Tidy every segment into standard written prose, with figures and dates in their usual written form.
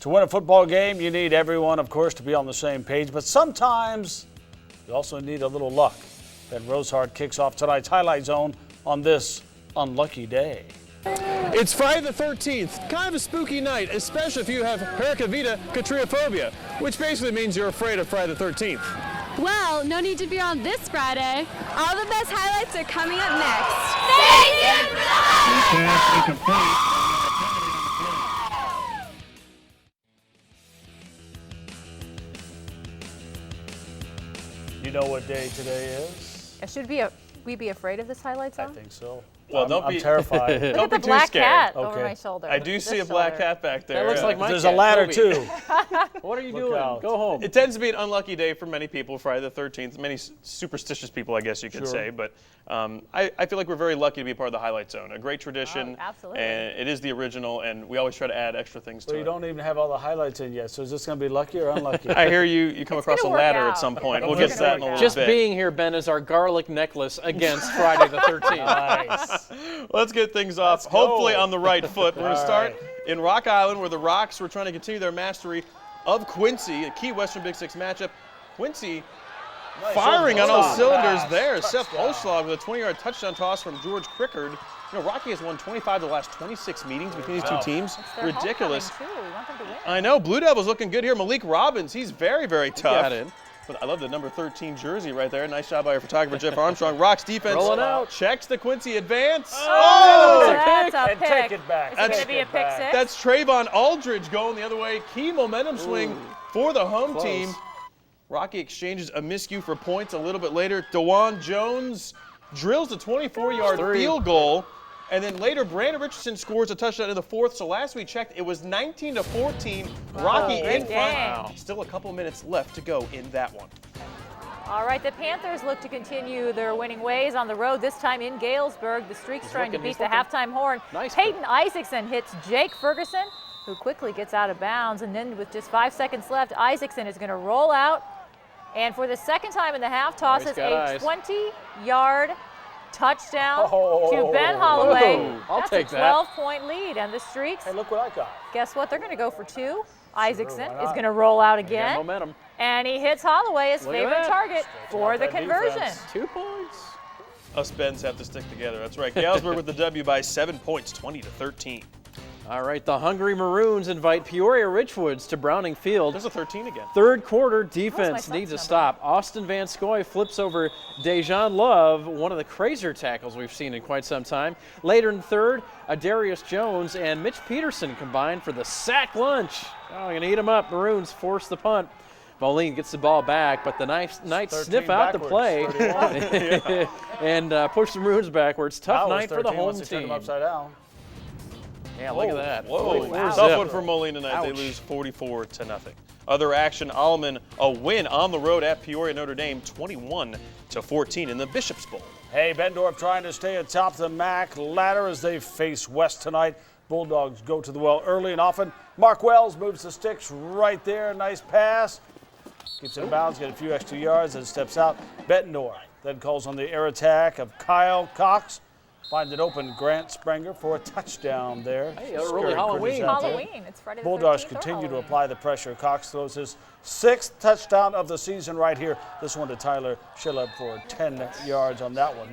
To win a football game, you need everyone, of course, to be on the same page, but sometimes you also need a little luck. Ben Rosehart kicks off tonight's Highlight Zone on this unlucky day. It's Friday the 13th, kind of a spooky night, especially if you have paracavitriaphobia, which basically means you're afraid of Friday the 13th. Well, no need to be on this Friday. All the best highlights are coming up next. Stay tuned for that! You know what day today is? Should we be afraid of this highlight zone? I think so. Well, I'm terrified. Look Don't at the be too black scared. cat Okay. over my shoulder. I do see a This black shoulder. cat back there. That looks like my There's cat, a ladder Toby. too. What are you Look doing? out. Go home. It tends to be an unlucky day for many people, Friday the 13th. Many superstitious people, I guess you could Sure. say. But I feel like we're very lucky to be part of the Highlight Zone. A great tradition. Oh, absolutely. And it is the original, and we always try to add extra things to Well, you it. don't even have all the highlights in yet, so is this going to be lucky or unlucky? I hear you come across a gonna work ladder out. at some point. We'll It's get to gonna that in a work little out. Just bit. being here, Ben, is our garlic necklace against Friday the 13th. Nice. Let's get things off, Let's go. hopefully on the right foot. We're going to All start right. in Rock Island, where the Rocks were trying to continue their mastery of Quincy, a key Western Big Six matchup. Quincy Nice firing on all touchdown cylinders pass. there. Seth Touchdown. Holschlag with a 20-yard touchdown toss from George Crickard. You know, Rocky has won 25 of the last 26 meetings between these two Wow. teams. They're Ridiculous. homecoming, too. We want them to win. I know, Blue Devils looking good here. Malik Robbins, he's very, very tough. got it. But I love the number 13 jersey right there. Nice job by your photographer, Jeff Armstrong. Rock's defense Rolling out. checks the Quincy advance. Oh, that's a And pick. take it back. Is it going Take to be a it pick back. six? That's Trayvon Aldridge going the other way. Key momentum swing for the home Close. team. Rocky exchanges a miscue for points a little bit later. DeWan Jones drills the 24-yard Three. field goal. And then later, Brandon Richardson scores a touchdown in the fourth. So last we checked, it was 19-14. Rocky great in front. game. Still a couple minutes left to go in that one. All right, the Panthers look to continue their winning ways on the road, this time in Galesburg. The Streaks trying to looking, beat he's the looking. halftime horn. Nice Peyton Isaacson hits Jake Ferguson, who quickly gets out of bounds. And then with just 5 seconds left, Isaacson is going to roll out. And for the second time in the half, tosses got a eyes. 20-yard touchdown Oh. to Ben Holloway. Ooh, I'll That's take a that. 12-point lead. And the Streaks, Hey, look what I got. guess what? They're going to go for two. Isaacson why is not? going to roll out Got again. momentum. And he hits Holloway, his Look at favorite that. target, for out the that conversion. defense. 2 points. Us Bens have to stick together. That's right. Galesburg with the W by 7 points, 20-13. All right, the Hungry Maroons invite Peoria Richwoods to Browning Field. There's a 13 again. Third quarter my defense son's needs a number? stop. Austin Van Scoy flips over Dejan Love, one of the crazier tackles we've seen in quite some time. Later in third, Adarius Jones and Mitch Peterson combine for the sack lunch. Oh, going to eat them up. Maroons force the punt. Moline gets the ball back, but the Knights 13 sniff out the play backwards, and push the Maroons backwards. Tough That was night for the 13 once home they turned team. them upside down. Yeah, look at that. Whoa, 44 tough zip. one for Moline tonight. They Ouch. lose 44-0. Other action, Alleman, a win on the road at Peoria Notre Dame, 21-14 in the Bishop's Bowl. Hey, Bettendorf trying to stay atop the MAC ladder as they face West tonight. Bulldogs go to the well early and often. Mark Wells moves the sticks right there. Nice pass. Keeps it in bounds, get a few extra yards, and steps out. Bettendorf then calls on the air attack of Kyle Cox. Finds an open Grant Sprenger for a touchdown there. Hey, early Scary Halloween. critters out there. Halloween. It's Friday the Bulldogs 13th or continue to Halloween. apply the pressure. Cox throws his 6th touchdown of the season right here. This one to Tyler Schilleb for 10 yards on that one.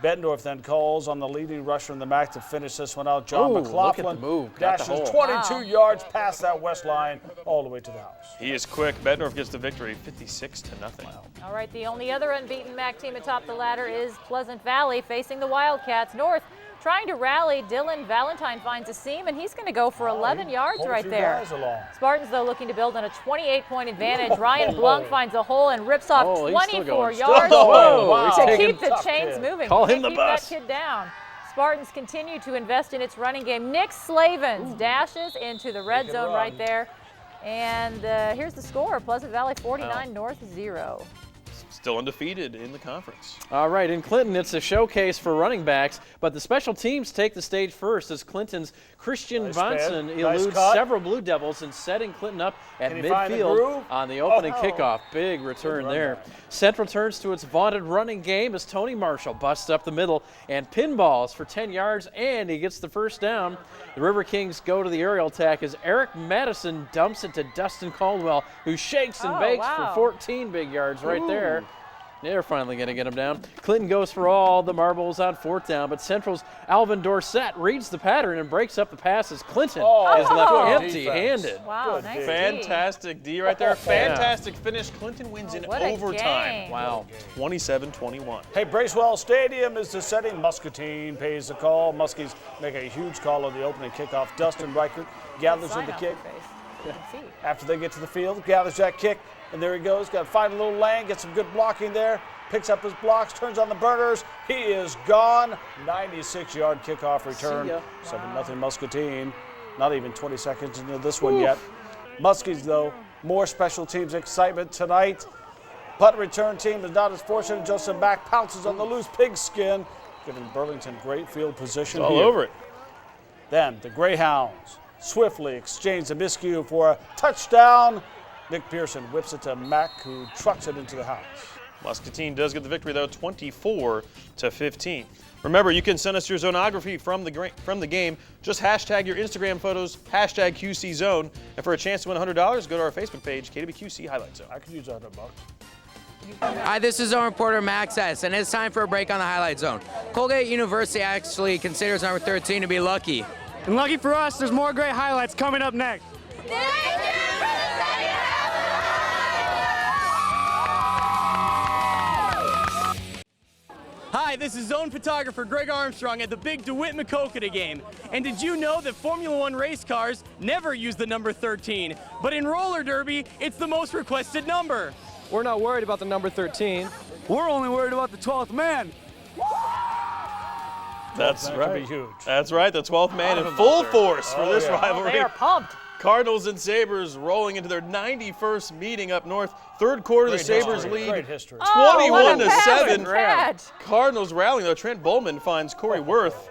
Bettendorf then calls on the leading rusher in the MAC to finish this one out. John Ooh, look at McLaughlin the move. Got the dashes hole. 22 Wow. yards past that west line all the way to the house. He is quick. Bettendorf gets the victory, 56-0. All right, the only other unbeaten MAC team atop the ladder is Pleasant Valley facing the Wildcats. North trying to rally. Dylan Valentine finds a seam, and he's going to go for 11 yards Pulled a right few there. guys along. Spartans, though, looking to build on a 28-point advantage. Ryan Blunk finds a hole and rips off Oh, he's still 24 going. yards Still going. Whoa, Wow. he's to taking- keep the tough chains kid. moving. Call Can't him the keep bus. that kid down. Spartans continue to invest in its running game. Nick Slavens dashes into the red He can zone run. right there. And here's the score. Pleasant Valley 49, North 0. still undefeated in the conference. All right, in Clinton, it's a showcase for running backs, but the special teams take the stage first as Clinton's Christian Vonson eludes several Blue Devils and setting Clinton up at midfield on the opening kickoff. Big return there. Central turns to its vaunted running game as Tony Marshall busts up the middle and pinballs for 10 yards, and he gets the first down. The River Kings go to the aerial attack as Eric Madison dumps it to Dustin Caldwell, who shakes and bakes for 14 big yards right there. They're finally going to get him down. Clinton goes for all the marbles on 4th down, but Central's Alvin Dorsett reads the pattern and breaks up the pass as Clinton is left empty-handed. Wow, nice Fantastic D right there. Fantastic finish. Clinton wins in overtime. Wow. 27-21. Hey, Bracewell Stadium is the setting. Muscatine pays the call. Muskies make a huge call on the opening kickoff. Dustin Reichert gathers in the kick. After they get to the field, gathers that kick, and there he goes. Got to find a little lane, get some good blocking there. Picks up his blocks, turns on the burners. He is gone. 96-yard kickoff return. 7-0 Muscatine. Not even 20 seconds into this one yet. Muskies, though, more special teams excitement tonight. Punt return team is not as fortunate. Joseph Mack pounces on the loose pigskin, giving Burlington great field position. All over it. Then the Greyhounds swiftly exchange the miscue for a touchdown. Nick Pearson whips it to Mack, who trucks it into the house. Muscatine does get the victory, though, 24-15. Remember, you can send us your zonography from the game. Just hashtag your Instagram photos, hashtag QC Zone. And for a chance to win $100, go to our Facebook page, KWQC Highlight Zone. I could use $100. Hi, this is Zone reporter Max S., and it's time for a break on the Highlight Zone. Colgate University actually considers number 13 to be lucky. And lucky for us, there's more great highlights coming up next. Hi, this is Zone photographer Greg Armstrong at the big DeWitt and Maquoketa game. And did you know that Formula One race cars never use the number 13, but in roller derby, it's the most requested number? We're not worried about the number 13. We're only worried about the 12th man. That's right. Be huge. That's right. The 12th man in full force for this rivalry. They are pumped. Cardinals and Sabres rolling into their 91st meeting up north. Third quarter, the Sabres lead Great history. 21-7. Cardinals rallying, though. Trent Bowman finds Corey Worth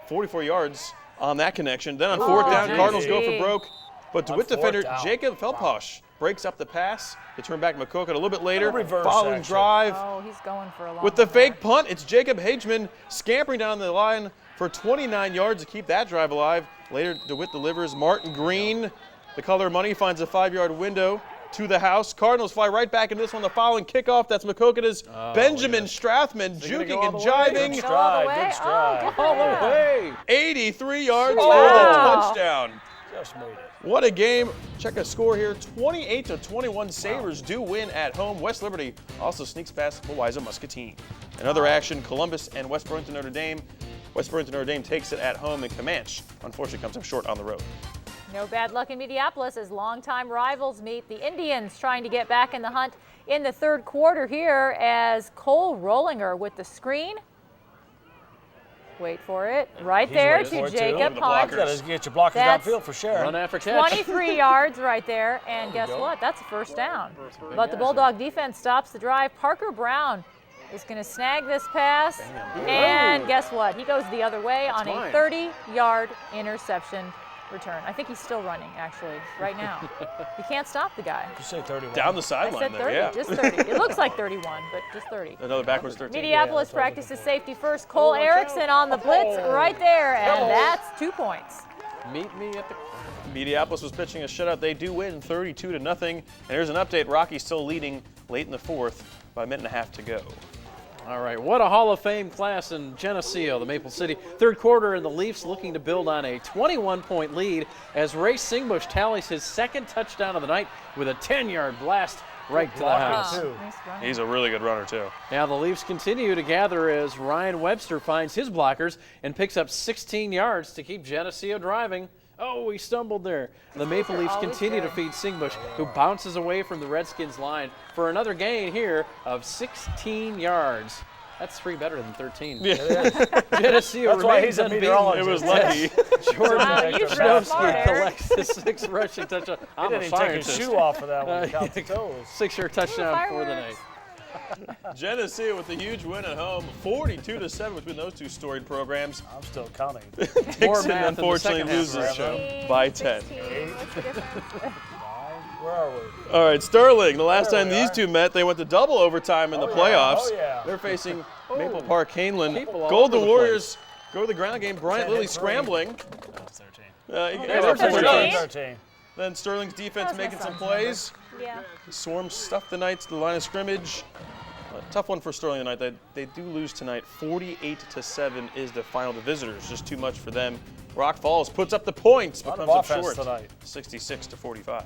44 yards on that connection. Then on 4th down, Cardinals go for broke. But DeWitt defender Jacob Feldposch breaks up the pass. They turn back Maquoketa a little bit later. Following drive. Oh, he's going for a long With the one fake there. punt, it's Jacob Hageman scampering down the line for 29 yards to keep that drive alive. Later, DeWitt delivers. Martin Green, the color of money, finds a 5-yard window to the house. Cardinals fly right back into this one. The following kickoff, that's Makoketa's Benjamin Strathman juking and jiving. Good stride, good stride. All the way. 83 yards for the touchdown. Just made it. What a game. Check a score here. 28-21 Sabres do win at home. West Liberty also sneaks past Wawaiza Muscatine. Another action, Columbus and West Burlington Notre Dame. West Burlington Notre Dame takes it at home, and Comanche unfortunately comes up short on the road. No bad luck in Mediapolis as longtime rivals meet. The Indians trying to get back in the hunt in the third quarter here as Cole Rollinger with the screen. Wait for it. Right there to Jacob Hunt. You got to get your blockers downfield for sure. Run after catch. 23 yards right there. And guess what? That's a first down. But the Bulldog defense stops the drive. Parker Brown is going to snag this pass. And guess what? He goes the other way on a 30-yard interception return. I think he's still running, actually, right now. You can't stop the guy. You say 31. Down the I sideline said 30, there, just 30. It looks like 31, but just 30. Another backwards 13. Mediapolis practices safety first. Cole Erickson on the blitz right there, and that's 2 points. Meet me at the... Mediapolis was pitching a shutout. They do win 32-0. And here's an update. Rocky's still leading late in the fourth by a minute and a half to go. All right, what a Hall of Fame class in Geneseo, the Maple City. Third quarter, and the Leafs looking to build on a 21-point lead as Ray Singbush tallies his second touchdown of the night with a 10-yard blast right to the house. Nice run. He's a really good runner, too. Now the Leafs continue to gather as Ryan Webster finds his blockers and picks up 16 yards to keep Geneseo driving. Oh, he stumbled there. The Maple Leafs continue to feed Singbush, who bounces away from the Redskins line for another gain here of 16 yards. That's 3 better than 13. Yeah. Geneseo That's why remains he's a unbeaten. meteorologist. It was lucky. Jordan Wow, you drove smart, Snovsky Eric. collects the 6th rushing touchdown. He I'm didn't a even take his scientist. shoe off of that one. Count the toes. 6-yard touchdown for the Fireworks. night. Geneseo with a huge win at home, 42-7 between those two storied programs. I'm still counting. Dixon math in the unfortunately second half loses of the show. by 10. 16. What's the difference? Where are we? All right, Sterling, the last There time we these are. two met, they went to double overtime in the Oh, yeah. playoffs. Oh, yeah. They're facing Maple Park Haneland. People all Golden over the Warriors go to the ground game. Bryant Lilly 10-3. scrambling. That's 13. there's they're 13. 13. Then Sterling's defense That's my making some son's plays. Yeah. Swarms stuffed the Knights to the line of scrimmage. A tough one for Sterling tonight. They do lose tonight. 48-7 is the final. The visitors, just too much for them. Rock Falls puts up the points, but Lot of comes up offense short. tonight. 66-45.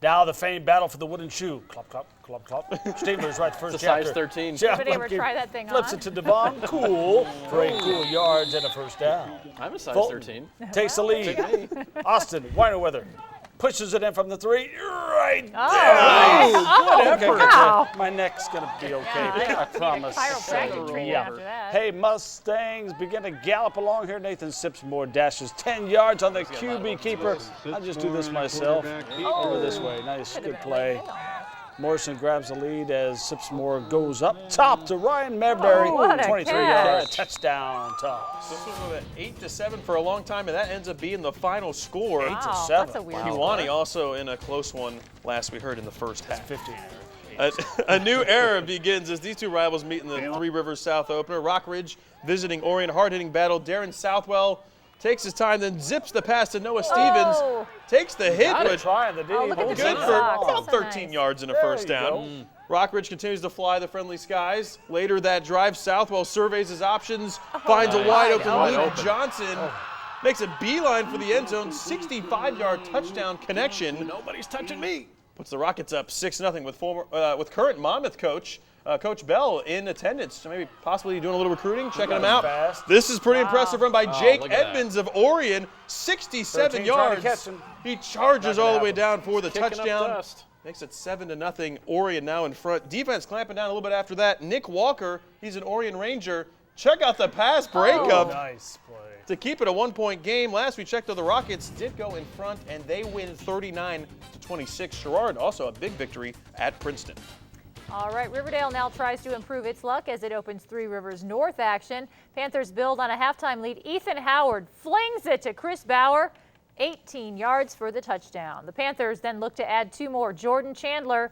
Now the famed battle for the wooden shoe. Clop, clop, clop, clop. Stabler's right first It's a size chapter. 13. Anybody ever try that thing Flips on? it to Devon. Cool. For 8 cool yards and a first down. I'm a size Fulton 13. takes the lead. Austin Weinerweather pushes it in from the 3. Right there. Oh, Okay, wow. my neck's going to be okay. Yeah, I promise. chiropractic treatment after that. Hey, Mustangs begin to gallop along here. Nathan Sipsmore dashes 10 yards on the QB keeper. I'll just do this myself. Over this way. Nice, Could've good been play. late almost. Morrison grabs the lead as Sipsmore goes up top to Ryan Mayberry. Oh, what a 23-yard catch. touchdown toss. This was at 8-7 for a long time, and that ends up being the final score. 8 to Wow, 7. that's a weird Kiwani also in a close one last we heard in the first half. 15. A new era begins as these two rivals meet in the Three Rivers South opener. Rockridge visiting Orion, hard-hitting battle. Darren Southwell takes his time, then zips the pass to Noah Stevens. Oh. Takes the hit, Got it, but trying the D. Oh, look at the good big for socks. about That's so 13 nice. yards and a There first you down. Rockridge continues to fly the friendly skies. Later that drive, Southwell surveys his options, finds a wide open Wide Luke open. Johnson, makes a beeline for the end zone, 65-yard touchdown connection. Nobody's touching me. Puts the Rockets up 6-0 with current Monmouth coach, Coach Bell, in attendance. So maybe possibly doing a little recruiting, checking him out. Fast. This is pretty impressive run by Jake look at that. Edmonds of Orion, 67 13 trying to catch yards. him. He charges Not gonna all the way happen. down for the Kicking up touchdown. dust. Makes it 7-0. Orion now in front. Defense clamping down a little bit after that. Nick Walker, he's an Orion Ranger. Check out the pass breakup Nice play. to keep it a 1-point game. Last we checked, though, the Rockets did go in front, and they win 39-26. Sherrard also a big victory at Princeton. All right, Riverdale now tries to improve its luck as it opens Three Rivers North action. Panthers build on a halftime lead. Ethan Howard flings it to Chris Bauer, 18 yards for the touchdown. The Panthers then look to add 2 more. Jordan Chandler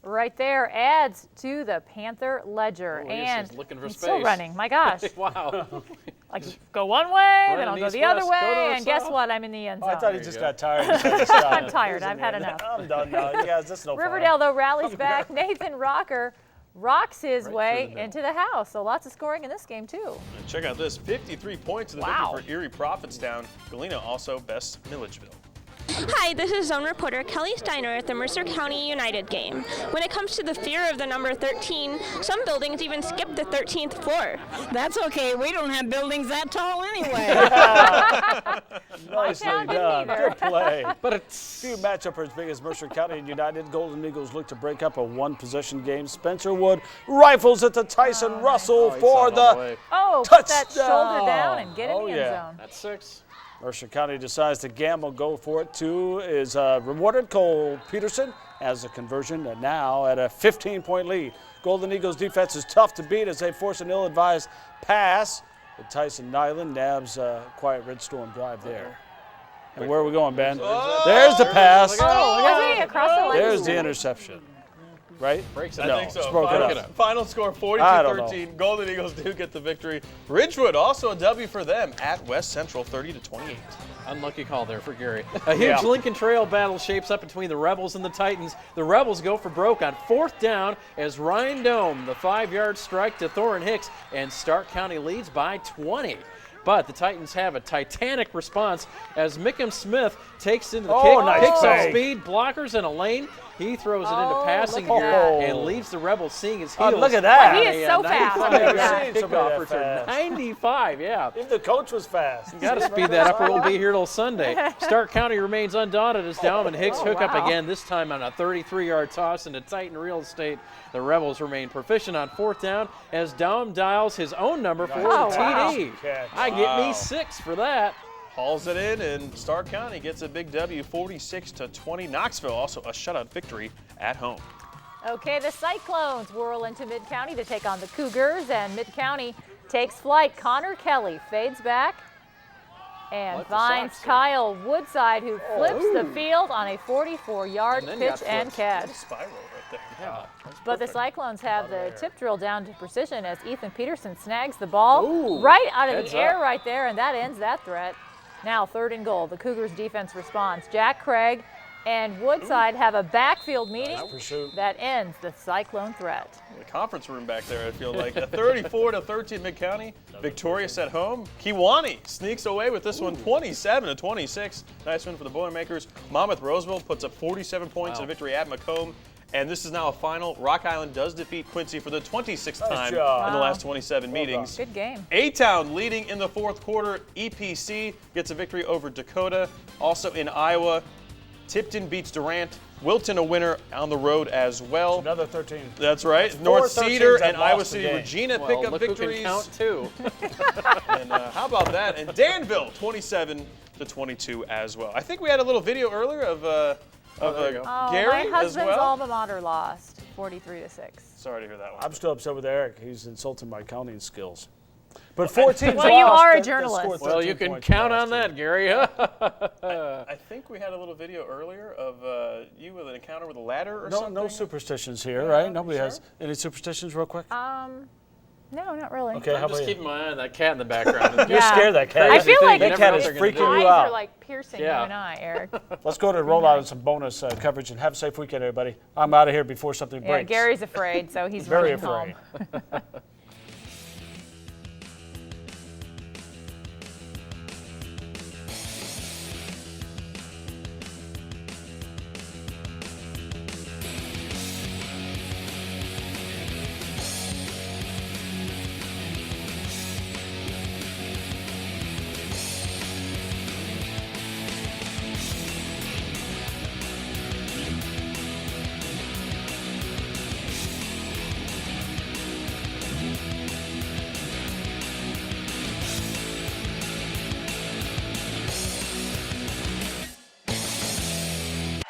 right there adds to the Panther ledger. Oh, he is and just looking for he's space. still running, my gosh. Wow. Like, go one way, then Running I'll go east, the other west, way, go north, and guess south. what? I'm in the end Oh, zone. I thought he just go. got tired. He decided to stop. I'm tired. I've had enough. I'm done now. You guys, this is no fun. Riverdale, though, rallies back. Nathan Rocker rocks his Right way through the middle. into the house. So lots of scoring in this game, too. And check out this, 53 points in the Wow. victory for Erie Prophetstown. Galena also best Milledgeville. Hi, this is Zone Reporter Kelly Steiner at the Mercer County United game. When it comes to the fear of the number 13, some buildings even skip the 13th floor. That's okay. We don't have buildings that tall anyway. Nicely town didn't done. either. Good play. But it's Few matchup are as big as Mercer County and United. Golden Eagles look to break up a one-possession game. Spencer Wood rifles it to Tyson Russell for the Oh, put that touchdown. shoulder down and get in Oh, the yeah. end zone. that's 6. Mercer County decides to gamble, go for it. 2 is rewarded. Cole Peterson has a conversion, and now at a 15-point lead. Golden Eagles defense is tough to beat as they force an ill-advised pass. But Tyson Nyland nabs a quiet Red Storm drive there. And where are we going, Ben? There's the pass. Oh, was he across the line? There's the interception. Right? Breaks it I up. think so. it's broken Final, up. final score I don't 42-13. Golden Eagles do get the victory. Ridgewood also a W for them at West Central 30-28. Unlucky call there for Gary. A huge Yeah. Lincoln Trail battle shapes up between the Rebels and the Titans. The Rebels go for broke on 4th down as Ryan Dome, the 5-yard strike to Thorin Hicks, and Stark County leads by 20. But the Titans have a titanic response as Mickham Smith takes into the Oh, kick, nice picks up fake. speed, blockers in a lane. He throws it into Oh, passing look at gear that. and leaves the Rebels seeing his Oh, heels. look at that. He is so fast. I've never Yeah. seen somebody Kickoff that return. fast. 95, yeah. Even the coach was fast. Got to speed that up or we'll be here till Sunday. Stark County remains undaunted as Dowm and Hicks hook up wow. again, this time on a 33-yard toss into Titan real estate. The Rebels remain proficient on 4th down as Dowm dials his own number for Oh, the wow. TD. Catch. I get Wow. me 6 for that. Hauls it in, and Stark County gets a big W, 46-20. Knoxville also a shutout victory at home. Okay, the Cyclones whirl into Mid-County to take on the Cougars, and Mid-County takes flight. Connor Kelly fades back and finds Kyle Woodside, who flips the field on a 44-yard pitch and catch. Spiral right there. Yeah. But the Cyclones have the tip drill down to precision as Ethan Peterson snags the ball right out of the air right there, and that ends that threat. Now 3rd and goal. The Cougars defense responds. Jack Craig and Woodside have a backfield meeting that ends the Cyclone threat. The conference room back there, I feel like. A 34-13 Mid-County. Victorious at home. Kiwani sneaks away with this one, 27-26. Nice win for the Boilermakers. Monmouth Roseville puts up 47 points in a victory at Macomb. And this is now a final. Rock Island does defeat Quincy for the 26th time in the last 27 meetings. Good game. A-Town leading in the 4th quarter. EPC gets a victory over Dakota. Also in Iowa, Tipton beats Durant. Wilton a winner on the road as well. Another 13. That's right. That's North 4 Cedar 13s and Iowa City Regina pick up look victories. Who can count too. And how about that? And Danville 27-22 as well. I think we had a little video earlier of Gary my as husband's well. alma mater lost, 43-6. Sorry to hear that one. I'm still upset with Eric. He's insulting my counting skills. But 14 Well, you are a journalist. Well, you can count on that, Gary. I think we had a little video earlier of you with an encounter with a ladder or something. No superstitions here, right? Nobody has any superstitions real quick? No, not really. Okay, how I'm just about you? keeping my eye on that cat in the background. You're scared of that cat. I feel like that cat is freaking you eyes out. are like piercing you and I, Eric. Let's go to roll out on some bonus coverage and have a safe weekend, everybody. I'm out of here before something breaks. Yeah, Gary's afraid, so he's very running afraid. home.